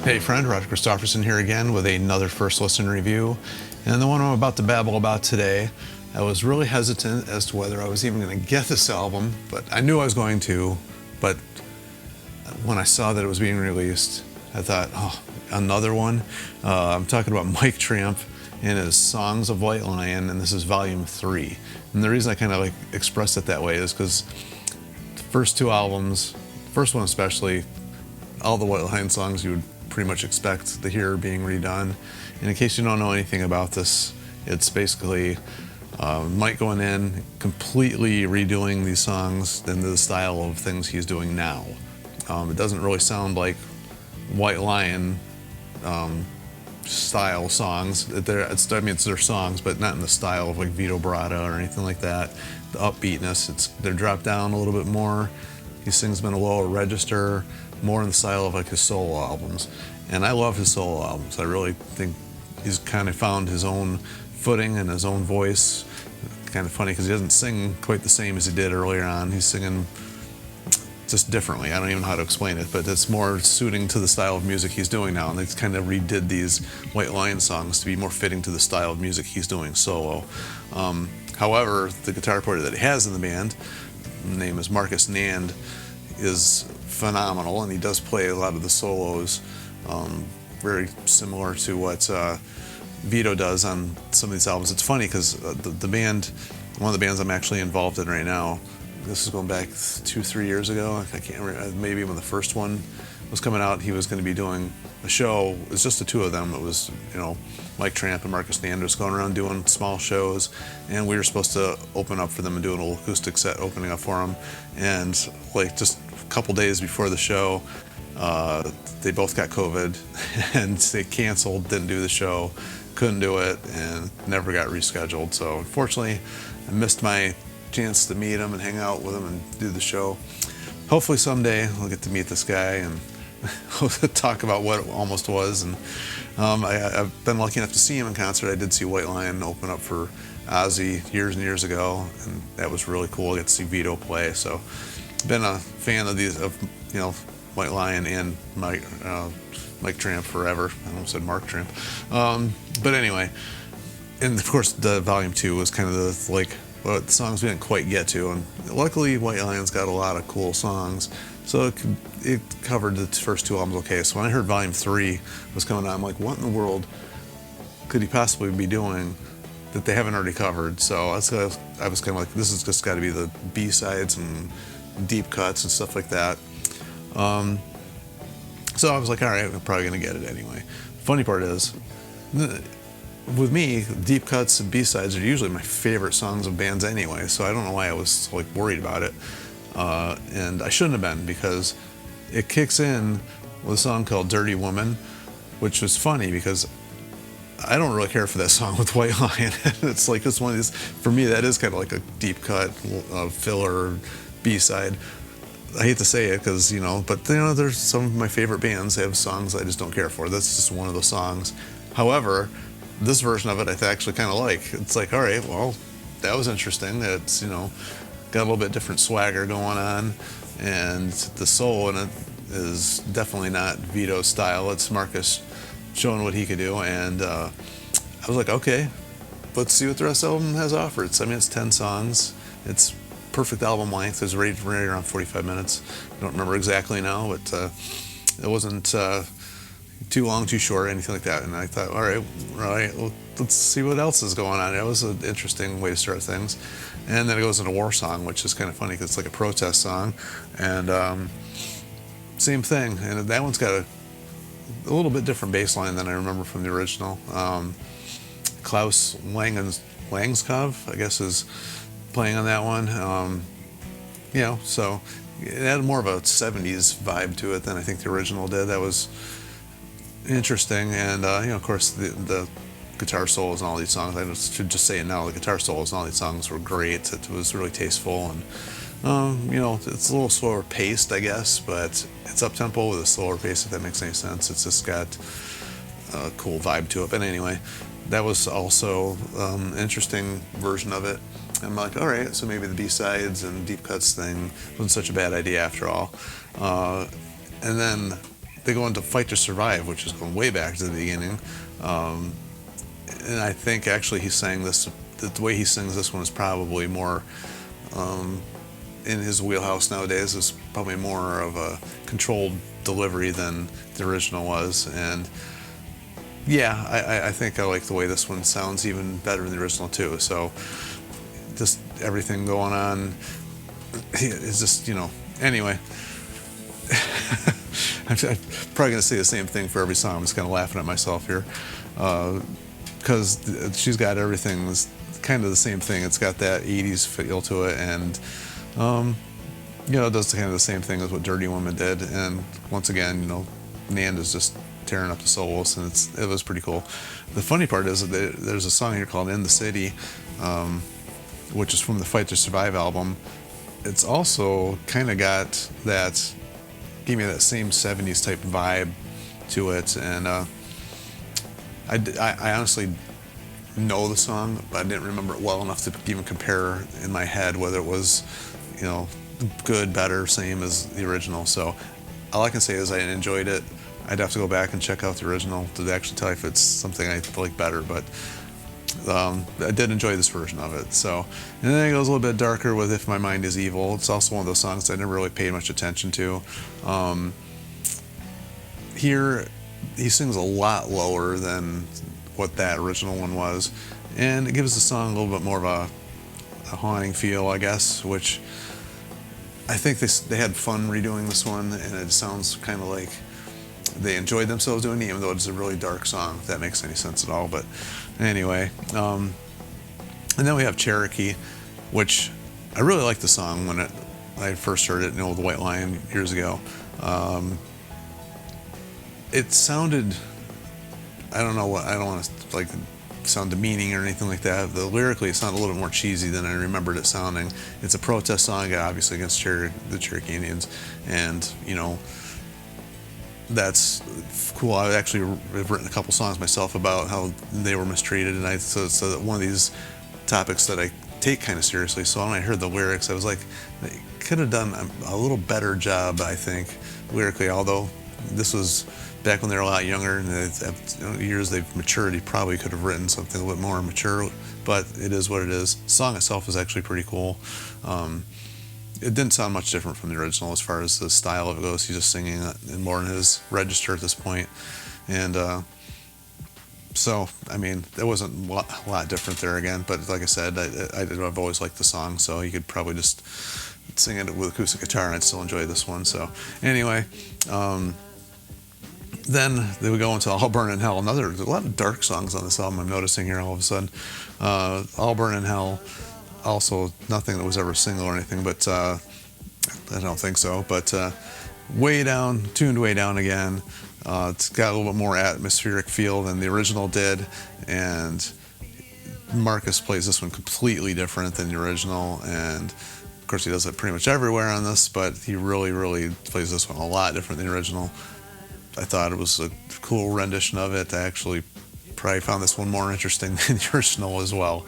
Hey friend, Roger Christofferson here again with another first listen review. And the one I'm about to babble about today, I was really hesitant as to whether I was even going to get this album, but I knew I was going to. But when I saw that it was being released, I thought, oh, another one? I'm talking about Mike Tramp and his Songs of White Lion, and this is volume 3. And the reason I kind of like expressed it that way is because the first two albums, first one especially, all the White Lion songs you would pretty much expect to hear being redone. And in case you don't know anything about this, it's basically Mike going in, completely redoing these songs in the style of things he's doing now. It doesn't really sound like White Lion style songs. It's their songs, but not in the style of like Vito Bratta or anything like that. The upbeatness, they're dropped down a little bit more. He sings them in a lower register, more in the style of like his solo albums. And I love his solo albums. I really think he's kind of found his own footing and his own voice. Kind of funny because he doesn't sing quite the same as he did earlier on. He's singing just differently. I don't even know how to explain it, but it's more suiting to the style of music he's doing now. And they kind of redid these White Lion songs to be more fitting to the style of music he's doing solo. However, the guitar player that he has in the band, his name is Marcus Nand, is phenomenal, and he does play a lot of the solos, very similar to what Vito does on some of these albums. It's funny because the band, one of the bands I'm actually involved in right now, this is going back 2-3 years ago. I can't remember, maybe when the first one was coming out, he was going to be doing a show. It was just the two of them. It was, Mike Tramp and Marcus Nanders going around doing small shows, and we were supposed to open up for them and do an old acoustic set opening up for them. And like just a couple days before the show, they both got COVID and they canceled, didn't do the show, couldn't do it, and never got rescheduled. So unfortunately, I missed my chance to meet him and hang out with him and do the show. Hopefully someday I'll get to meet this guy and talk about what it almost was. And I've been lucky enough to see him in concert. I did see White Lion open up for Ozzy years and years ago, and that was really cool. I got to see Vito play. So been a fan of these, White Lion and Mike Tramp forever. I almost said Mark Tramp. But anyway, and of course the volume 2 was kind of the songs we didn't quite get to, and luckily White Lion's got a lot of cool songs, so it covered the first two albums okay. So when I heard volume 3 was coming out, I'm like, what in the world could he possibly be doing that they haven't already covered? So I was kind of like, this has just got to be the B-sides and deep cuts and stuff like that. So I was like, all right, I'm probably going to get it anyway. Funny part is, with me, deep cuts and B-sides are usually my favorite songs of bands anyway, so I don't know why I was like worried about it. And I shouldn't have been, because it kicks in with a song called Dirty Woman, which was funny because I don't really care for that song with White Lion. It's like, it's one of these, for me, that is kind of like a deep cut, filler B-side. I hate to say it because, but there's some of my favorite bands that have songs I just don't care for. That's just one of those songs. However, this version of it I actually kind of like. It's like, all right, well, that was interesting. It's, got a little bit different swagger going on, and the soul in it is definitely not Vito's style. It's Marcus showing what he could do, and I was like, okay, let's see what the rest of the album has offered. It's 10 songs. It's perfect album length. It's right around 45 minutes. I don't remember exactly now, but it wasn't too long, too short, anything like that. And I thought, all right, well, let's see what else is going on. It was an interesting way to start things. And then it goes into War Song, which is kind of funny because it's like a protest song. And same thing. And that one's got a little bit different bass line than I remember from the original. Klaus Langskov, I guess, is playing on that one. So it had more of a 70s vibe to it than I think the original did. That was interesting. And, of course, the guitar solos and all these songs, I should just say it now, the guitar solos and all these songs were great. It was really tasteful, and it's a little slower paced, I guess, but it's up-tempo with a slower pace, if that makes any sense. It's just got a cool vibe to it. But anyway, that was also an interesting version of it. I'm like, all right, so maybe the B-sides and deep cuts thing wasn't such a bad idea after all. And then they go into Fight to Survive, which is going way back to the beginning. And I think actually he sang this, the way he sings this one is probably more in his wheelhouse nowadays. Is probably more of a controlled delivery than the original was. And yeah, I think I like the way this one sounds even better than the original too. So just everything going on is just, you know, anyway. I'm probably going to say the same thing for every song. I'm just kind of laughing at myself here. Because she's got everything, it's kind of the same thing. It's got that 80s feel to it, and you know, it does kind of the same thing as what Dirty Woman did. And once again, you know, Nanda's just tearing up the solos, and it was pretty cool. The funny part is that there's a song here called In the City, which is from the Fight to Survive album. It's also kind of got that, gave me that same 70s type vibe to it. And I honestly know the song, but I didn't remember it well enough to even compare in my head whether it was, you know, good, better, same as the original. So all I can say is I enjoyed it. I'd have to go back and check out the original to actually tell you if it's something I like better, but I did enjoy this version of it. So, and then it goes a little bit darker with If My Mind Is Evil. It's also one of those songs I never really paid much attention to. Here, he sings a lot lower than what that original one was, and it gives the song a little bit more of a haunting feel, I guess, which I think they had fun redoing this one, and it sounds kind of like they enjoyed themselves doing it, even though it's a really dark song, if that makes any sense at all. But anyway, and then we have Cherokee, which I really liked the song when I first heard it, you know, the White Lion years ago. It sounded, I don't want to like sound demeaning or anything like that. Lyrically, it sounded a little more cheesy than I remembered it sounding. It's a protest song, obviously, against the Cherokee Indians, and you know, that's cool. I actually have written a couple songs myself about how they were mistreated, and so it's one of these topics that I take kind of seriously. So when I heard the lyrics, I was like, they could have done a little better job, I think, lyrically. Although this was back when they were a lot younger, and years they've matured, he probably could have written something a little bit more mature, but it is what it is. The song itself is actually pretty cool. It didn't sound much different from the original as far as the style of it goes. He's just singing in more in his register at this point. And so, I mean, there wasn't a lot different there again, but like I said, I've always liked the song, so you could probably just sing it with acoustic guitar and I'd still enjoy this one. So anyway, then they would go into All Burn in Hell. There's a lot of dark songs on this album I'm noticing here all of a sudden. All Burn in Hell, also nothing that was ever a single or anything, but I don't think so. But way down, tuned way down again. It's got a little bit more atmospheric feel than the original did, and Marcus plays this one completely different than the original, and of course he does it pretty much everywhere on this, but he really, really plays this one a lot different than the original. I thought it was a cool rendition of it. I actually probably found this one more interesting than the original as well.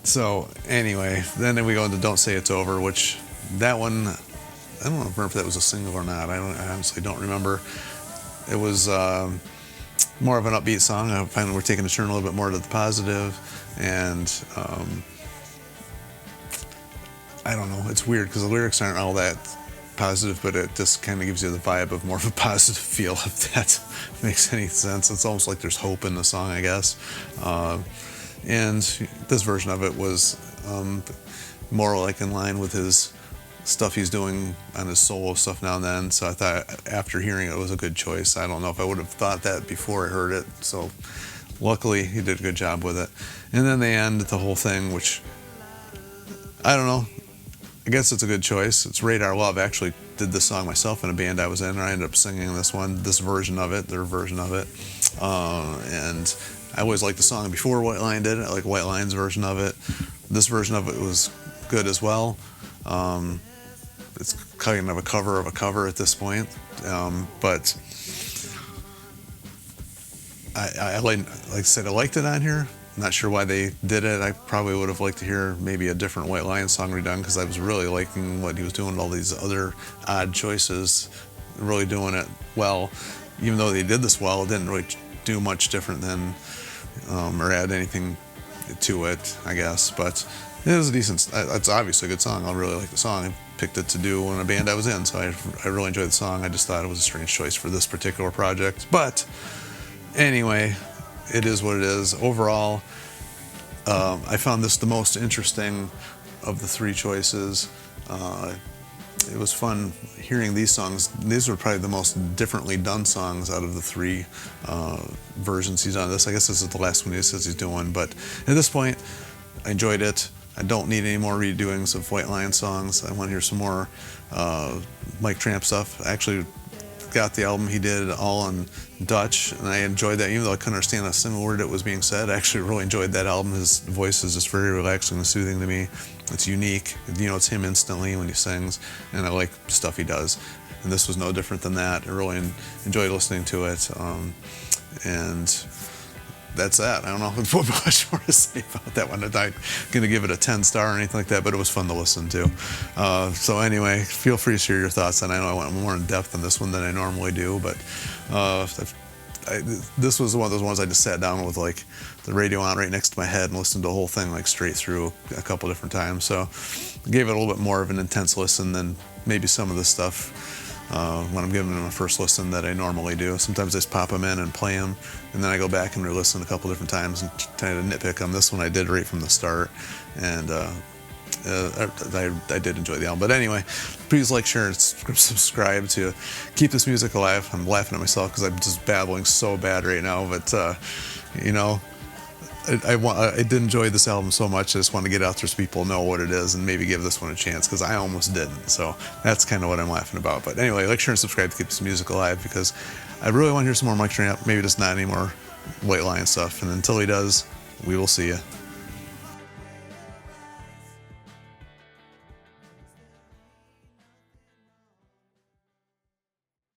So anyway, then we go into Don't Say It's Over, which that one, I don't remember if that was a single or not. I honestly don't remember. It was more of an upbeat song. I find we're taking a turn a little bit more to the positive, and I don't know. It's weird because the lyrics aren't all that positive, but it just kind of gives you the vibe of more of a positive feel, if that makes any sense. It's almost like there's hope in the song, I guess. And this version of it was more like in line with his stuff he's doing on his solo stuff now and then. So I thought after hearing it was a good choice. I don't know if I would have thought that before I heard it. So luckily he did a good job with it. And then they end the whole thing, which I don't know. I guess it's a good choice. It's Radar Love. I actually did this song myself in a band I was in, and I ended up singing this version of it, their version of it. And I always liked the song before White Lion did it. I like White Lion's version of it. This version of it was good as well. It's kind of a cover at this point. But like I said, I liked it on here. Not sure why they did it. I probably would have liked to hear maybe a different White Lion song redone, because I was really liking what he was doing with all these other odd choices really doing it well. Even though they did this well, it didn't really do much different than or add anything to it, I guess. But it was a decent. It's obviously a good song. I really like the song. I picked it to do in a band I was in, so I really enjoyed the song. I just thought it was a strange choice for this particular project. But anyway, it is what it is. Overall, I found this the most interesting of the three choices. It was fun hearing these songs. These were probably the most differently done songs out of the three versions he's done. This, I guess, this is the last one he says he's doing. But at this point, I enjoyed it. I don't need any more redoings of White Lion songs. I want to hear some more Mike Tramp stuff. I actually got the album he did all in Dutch, and I enjoyed that. Even though I couldn't understand a single word that was being said, I actually really enjoyed that album. His voice is just very relaxing and soothing to me. It's unique. You know, it's him instantly when he sings, and I like stuff he does. And this was no different than that. I really enjoyed listening to it. And that's that. I don't know what much more to say about that one. I'm not going to give it a 10-star or anything like that, but it was fun to listen to. So anyway, feel free to share your thoughts. And I know I went more in depth on this one than I normally do, but this was one of those ones I just sat down with like the radio on right next to my head and listened to the whole thing like straight through a couple different times. So I gave it a little bit more of an intense listen than maybe some of the stuff when I'm giving them a first listen that I normally do. Sometimes I just pop them in and play them, and then I go back and re-listen a couple different times and kind of nitpick on this one. I did right from the start, and I did enjoy the album. But anyway, please like, share, and subscribe to keep this music alive. I'm laughing at myself because I'm just babbling so bad right now, but you know, I did enjoy this album so much. I just want to get out there so people know what it is and maybe give this one a chance, because I almost didn't. So that's kind of what I'm laughing about. But anyway, like, share, and subscribe to keep this music alive, because I really want to hear some more Mike Tramp. Maybe just not any more White Lion stuff. And until he does, we will see you.